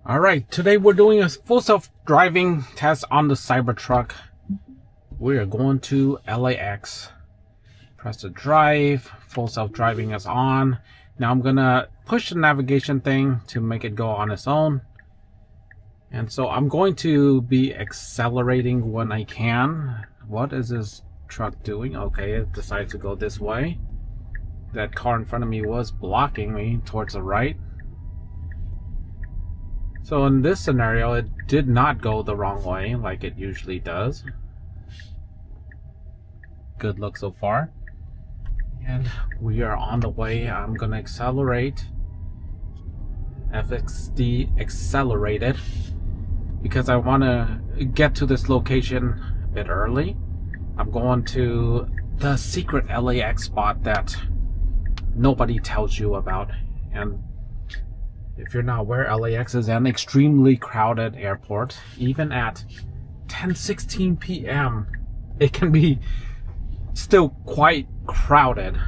Alright, today we're doing a full self-driving test on the Cybertruck. We are going to LAX. Press the drive, full self-driving is on. Now I'm gonna push the navigation thing to make it go on its own. And so I'm going to be accelerating when I can. What is this truck doing? Okay, it decided to go this way. That car in front of me was blocking me towards the right. So in this scenario, it did not go the wrong way like it usually does. Good luck so far. And we are on the way. I'm gonna accelerate. FXD accelerated because I want to get to this location a bit early. I'm going to the secret LAX spot that nobody tells you about. And if you're not aware, LAX is an extremely crowded airport. Even at 10:16 p.m. it can be still quite crowded.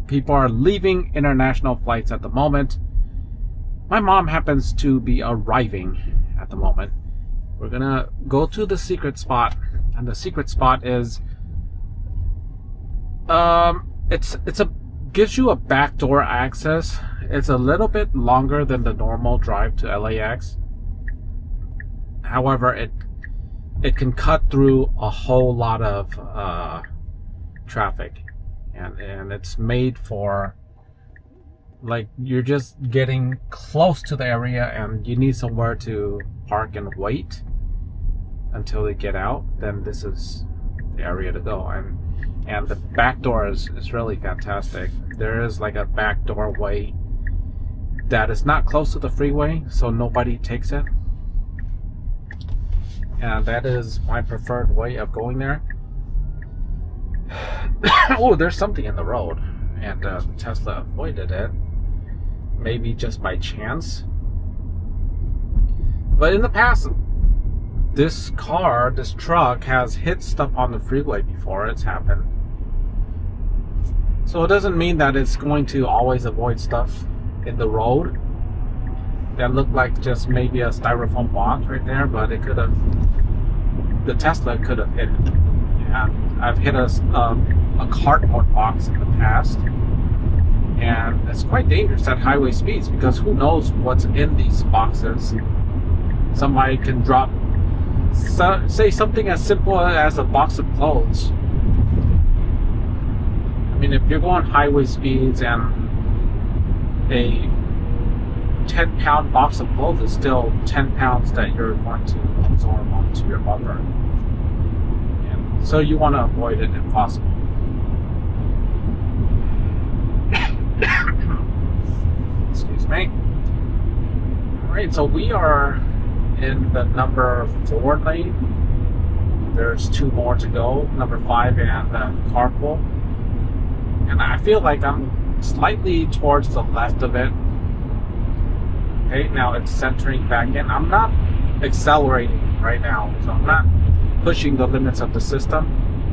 People are leaving international flights at the moment. My mom happens to be arriving at the moment. We're gonna go to the secret spot, and the secret spot is gives you a backdoor access. It's a little bit longer than the normal drive to LAX. However, it can cut through a whole lot of traffic, and it's made for, like, you're just getting close to the area and you need somewhere to park and wait until they get out. Then this is the area to go. And the back door is really fantastic. There is like a back doorway that is not close to the freeway, so nobody takes it. And that is my preferred way of going there. Oh, there's something in the road, and Tesla avoided it. Maybe just by chance. But in the past, this truck has hit stuff on the freeway before. It's happened. So it doesn't mean that it's going to always avoid stuff in the road that looked like just maybe a styrofoam box right there, but it could have, the Tesla could have hit it. And I've hit a cardboard box in the past, and it's quite dangerous at highway speeds because who knows what's in these boxes. Somebody can drop, say, something as simple as a box of clothes. I mean, if you're going highway speeds and a 10-pound box of clothes is still 10 pounds that you're going to absorb onto your bumper. And so you want to avoid it if possible. Excuse me. Alright, so we are in the number 4 lane. There's 2 more to go, number 5 and carpool. And I feel like I'm slightly towards the left of it. Okay, now it's centering back in. I'm not accelerating right now, so I'm not pushing the limits of the system.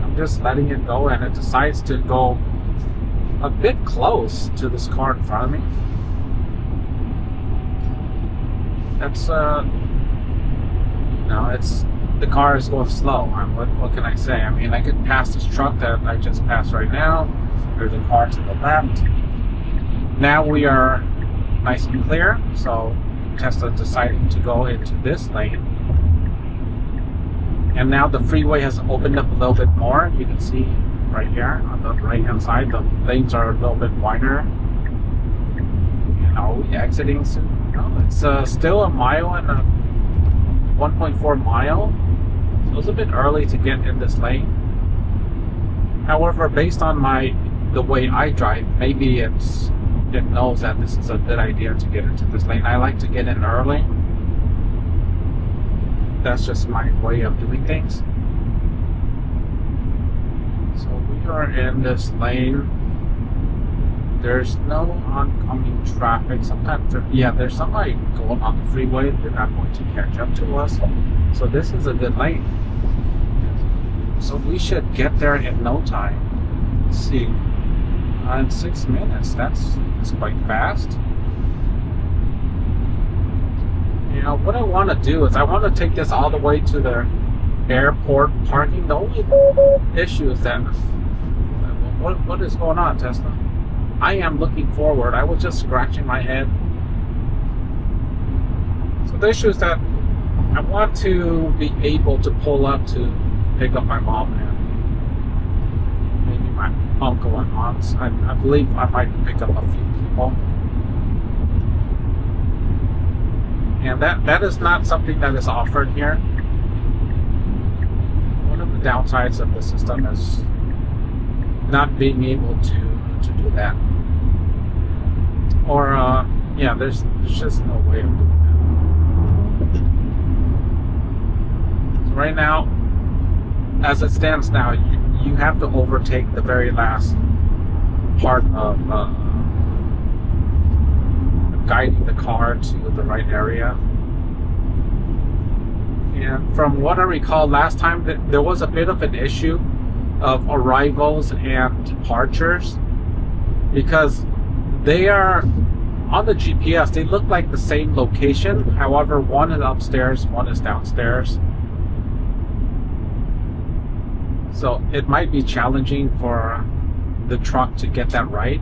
I'm just letting it go, and it decides to go a bit close to this car in front of me. That's it's, the car is going slow. What can I say? I mean, I could pass this truck that I just passed right now. There's a car to the left. Now we are nice and clear, so Tesla decided to go into this lane. And now the freeway has opened up a little bit more. You can see right here on the right hand side, the lanes are a little bit wider. And are we exiting soon? No, it's still a mile and a 1.4 mile. So it's a bit early to get in this lane. However, based on the way I drive, maybe it knows that this is a good idea to get into this lane. I like to get in early. That's just my way of doing things. So we are in this lane. There's no oncoming traffic. Sometimes there's somebody going on the freeway. They're not going to catch up to us. So this is a good lane. So we should get there in no time. Let's see. In 6 minutes. That's quite fast. Now, what I want to do is I want to take this all the way to the airport parking. The only issue is that what is going on, Tesla? I am looking forward. I was just scratching my head. So the issue is that I want to be able to pull up to pick up my mom and maybe my uncle and aunts. I believe I might pick up a few people. And that is not something that is offered here. One of the downsides of the system is not being able to do that. Or, yeah, there's just no way of doing that. So right now, as it stands now, you have to overtake the very last part of guiding the car to the right area. And from what I recall last time, there was a bit of an issue of arrivals and departures, because they are on the GPS, they look like the same location. However, one is upstairs, one is downstairs. So it might be challenging for the truck to get that right,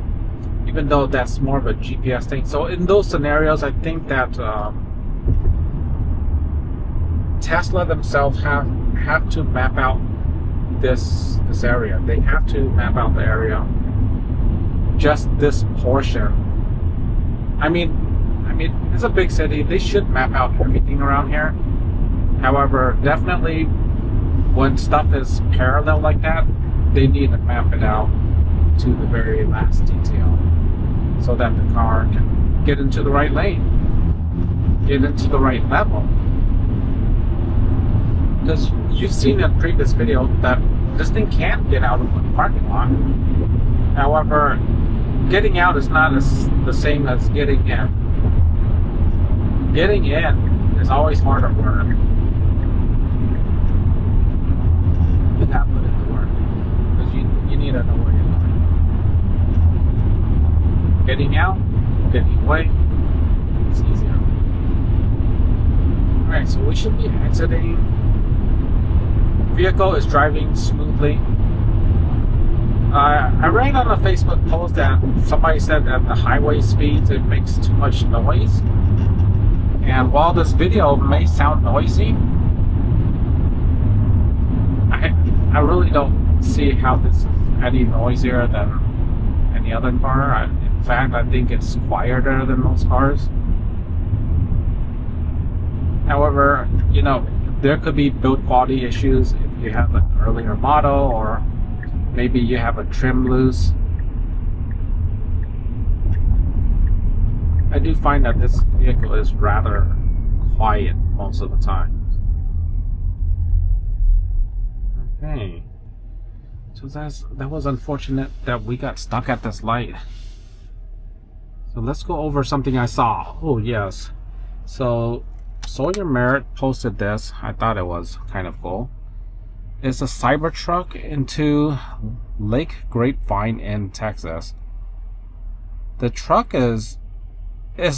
even though that's more of a GPS thing. So in those scenarios, I think that Tesla themselves have to map out this area. They have to map out the area, just this portion. I mean, it's a big city. They should map out everything around here. However, definitely when stuff is parallel like that, they need to map it out to the very last detail, so that the car can get into the right lane, get into the right level. Because you've seen in a previous video that this thing can get out of the parking lot. However, getting out is not the same as getting in. Getting in is always harder work. You gotta put in the work, because you need to know where you're going. Getting out, getting away, it's easier. Alright, so we should be exiting. Vehicle is driving smoothly. I read on a Facebook post that somebody said that the highway speeds, it makes too much noise. And while this video may sound noisy, I really don't see how this is any noisier than any other car. In fact, I think it's quieter than most cars. However, you know, there could be build quality issues if you have an earlier model, or maybe you have a trim loose. I do find that this vehicle is rather quiet most of the time. Okay. So that was unfortunate that we got stuck at this light. So let's go over something I saw. Oh yes. So Sawyer Merritt posted this. I thought it was kind of cool. It's a Cybertruck into Lake Grapevine in Texas. The truck is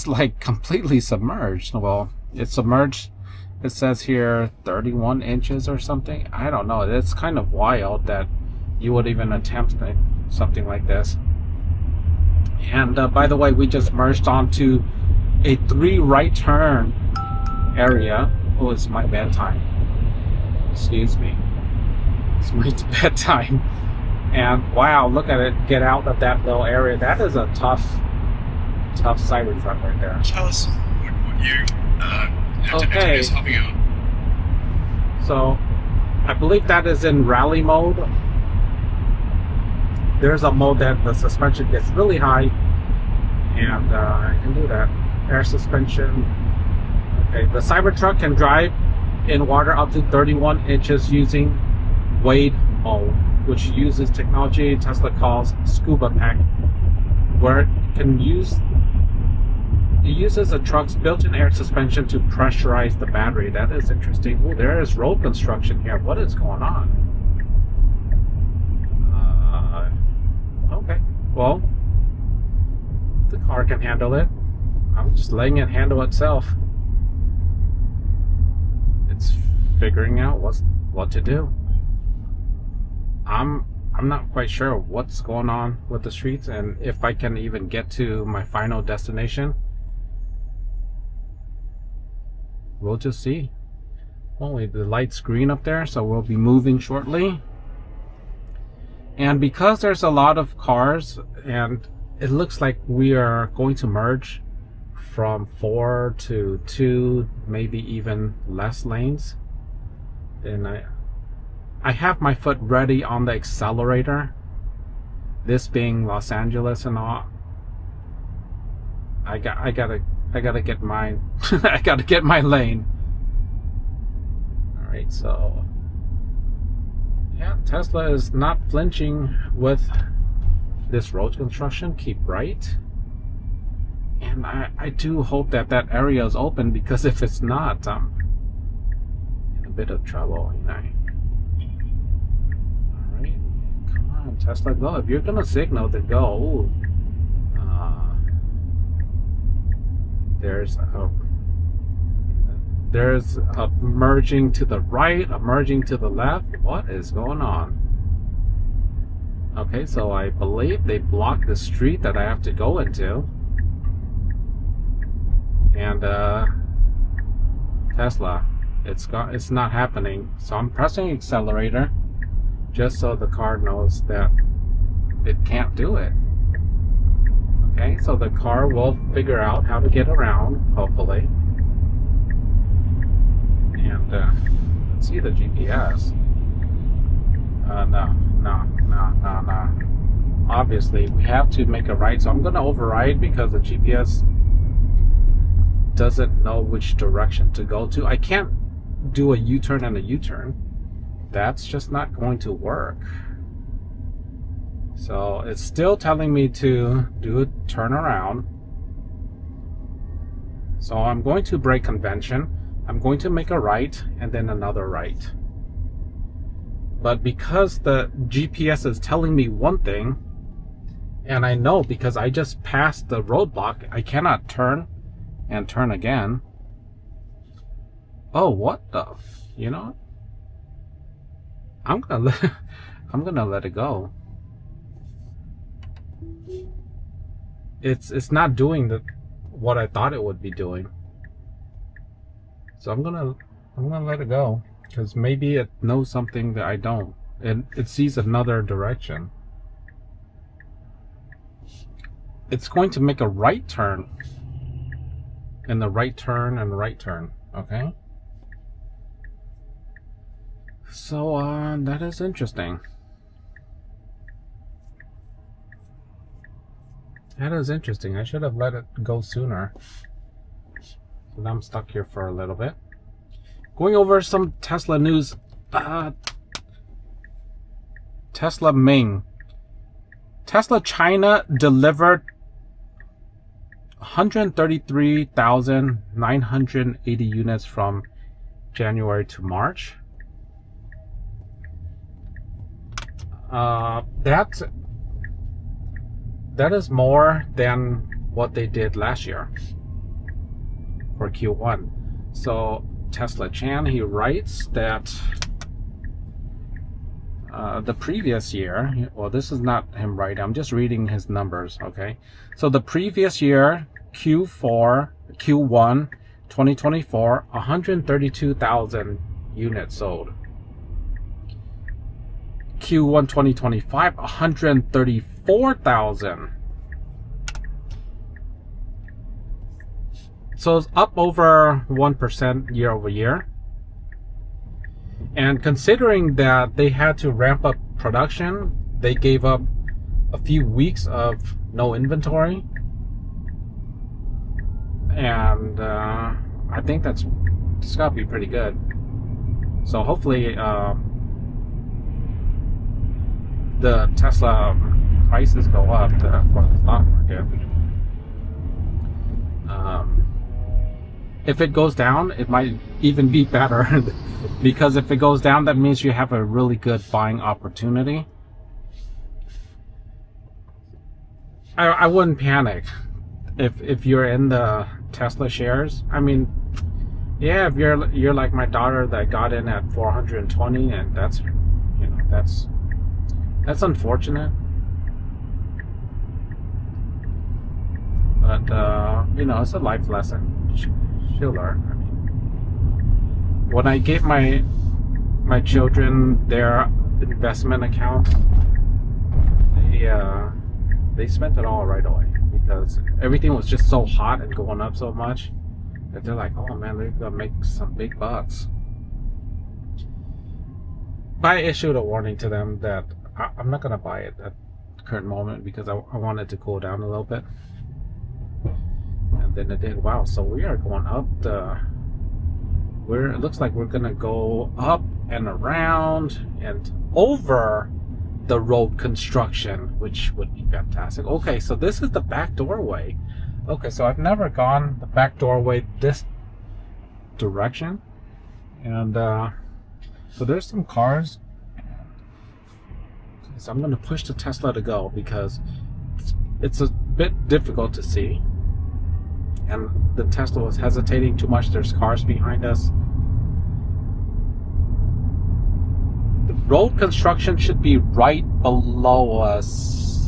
like completely submerged. Well, it's submerged. It says here 31 inches or something. I don't know. It's kind of wild that you would even attempt something like this. And by the way, we just merged onto a 3 right turn area. Oh, it's my bedtime. Excuse me. It's my bedtime. And wow, look at it get out of that little area. That is a tough Cybertruck right there. Tell us what you okay. is hopping out. So I believe that is in rally mode. There's a mode that the suspension gets really high, and I can do that. Air suspension. Okay, the Cybertruck can drive in water up to 31 inches using wade mode, which uses technology Tesla calls Scuba Pack, where it uses a truck's built-in air suspension to pressurize the battery. That is interesting. Oh, there is road construction here. What is going on? Okay, well, the car can handle it. I'm just letting it handle itself. figuring out what to do. I'm not quite sure what's going on with the streets and if I can even get to my final destination. We'll just see. Only the light's green up there, so we'll be moving shortly. And because there's a lot of cars and it looks like we are going to merge from 4 to 2, maybe even less lanes, then I have my foot ready on the accelerator. This being Los Angeles and all, I gotta get mine. I gotta get my lane. All right, so yeah, Tesla is not flinching with this road construction. Keep right. And I do hope that that area is open, because if it's not, I'm in a bit of trouble, you know. Alright, come on, Tesla, go. If you're gonna signal to go, there's a merging to the right, a merging to the left. What is going on? Okay, so I believe they blocked the street that I have to go into. And Tesla, it's not happening. So I'm pressing accelerator just so the car knows that it can't do it. Okay, so the car will figure out how to get around, hopefully. And let's see the GPS. No. Obviously, we have to make a right, so I'm going to override because the GPS doesn't know which direction to go to. I can't do a U-turn and a U-turn. That's just not going to work. So it's still telling me to do a turnaround. So I'm going to break convention. I'm going to make a right and then another right. But because the GPS is telling me one thing, and I know because I just passed the roadblock, I cannot turn and turn again. Oh, what the? You know, I'm gonna let it go. It's not doing what I thought it would be doing. So I'm gonna let it go, because maybe it knows something that I don't, and it sees another direction. It's going to make a right turn. And the right turn and right turn. Okay. So that is interesting. That is interesting. I should have let it go sooner. So now I'm stuck here for a little bit. Going over some Tesla news. Tesla Ming. Tesla China delivered 133,980 units from January to March. That is more than what they did last year for Q1. So Tesla Chan, he writes that the previous year, well, this is not him writing, I'm just reading his numbers, okay? So the previous year, Q1 2024, 132,000 units sold. Q1 2025, 134,000. So it's up over 1% year over year. And considering that they had to ramp up production, they gave up a few weeks of no inventory. And I think it's gotta be pretty good. So hopefully the Tesla prices go up for the stock market. If it goes down, it might even be better. Because if it goes down, that means you have a really good buying opportunity. I wouldn't panic if you're in the Tesla shares. I mean, Yeah, if you're like my daughter that got in at 420, and that's, you know, that's unfortunate. But you know, it's a life lesson. She'll learn. I mean, when I gave my children their investment account, they spent it all right away because everything was just so hot and going up so much that they're like, oh man, they're gonna make some big bucks. But I issued a warning to them that I'm not gonna buy it at the current moment because I want it to cool down a little bit. And then it did. Wow, so we are going up it looks like we're gonna go up and around and over the road construction, which would be fantastic. Okay, so this is the back doorway. Okay, so I've never gone the back doorway this direction, and so there's some cars. Okay, so I'm going to push the Tesla to go because it's a bit difficult to see, and the Tesla was hesitating too much. There's cars behind us. The road construction should be right below us.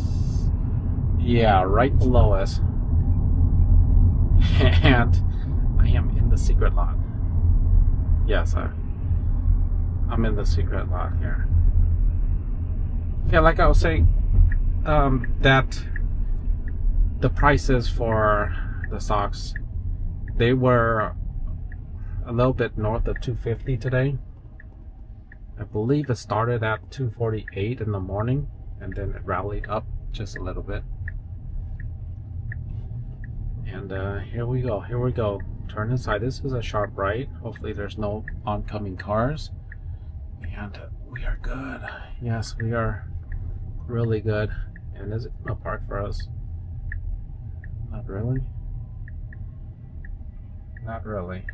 Yeah, right below us. And I am in the secret lot. Yes, I'm in the secret lot here. Yeah, like I was saying, that the prices for the socks, they were a little bit north of 250 today. I believe it started at 248 in the morning, and then it rallied up just a little bit. And here we go. Turn inside. This is a sharp right. Hopefully there's no oncoming cars. And we are good. Yes, we are really good. And is it gonna park for us? Not really. Not really.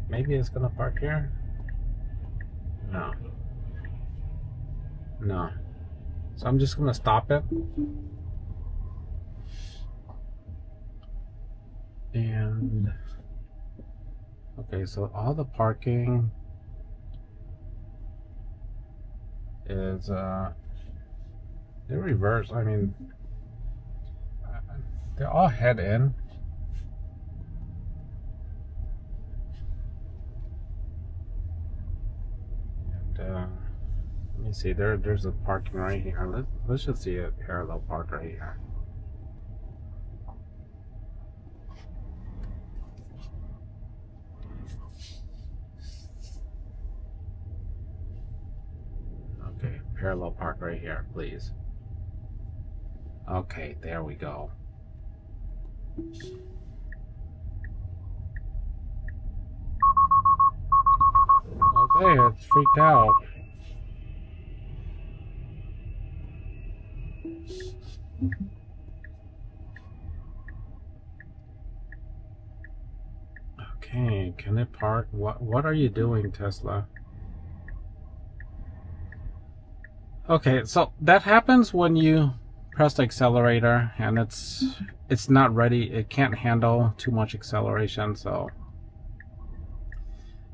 Maybe it's gonna park here? No. No. So I'm just gonna stop it. And okay, so all the parking is they're reversed. I mean, they're all head in. And let me see. There's a parking right here. Let's just see a parallel park right here. Okay, parallel park right here, please. Okay, there we go. Okay, it's freaked out. Okay, can it park? What are you doing, Tesla? Okay, so that happens when you press the accelerator and it's not ready. It can't handle too much acceleration, so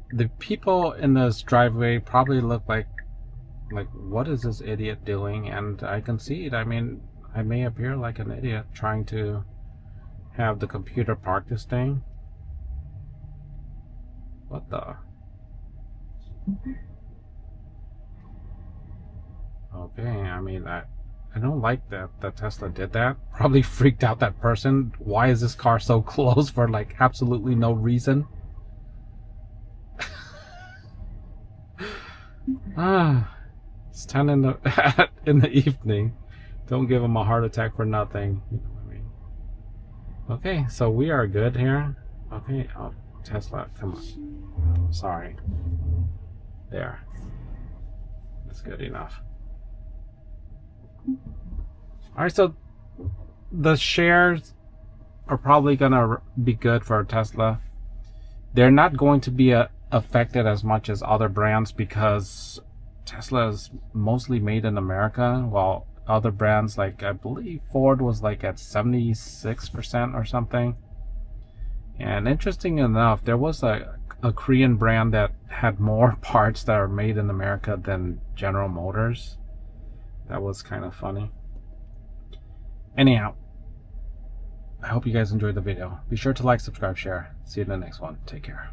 the people in this driveway probably look like what is this idiot doing? And I can see it. I mean, I may appear like an idiot trying to have the computer park this thing. What the? Okay, I mean, I don't like that Tesla did that. Probably freaked out that person. Why is this car so close for like absolutely no reason? It's 10 in the in the evening. Don't give him a heart attack for nothing. You know what I mean? Okay, so we are good here. Okay, oh, Tesla, come on. Oh, sorry. There. That's good enough. Alright, so the shares are probably gonna be good for Tesla. They're not going to be affected as much as other brands because Tesla is mostly made in America, while other brands, like I believe Ford was like at 76% or something, And interesting enough, there was a Korean brand that had more parts that are made in America than General Motors. That was kind of funny. Anyhow, I hope you guys enjoyed the video. Be sure to like, subscribe, share. See you in the next one. Take care.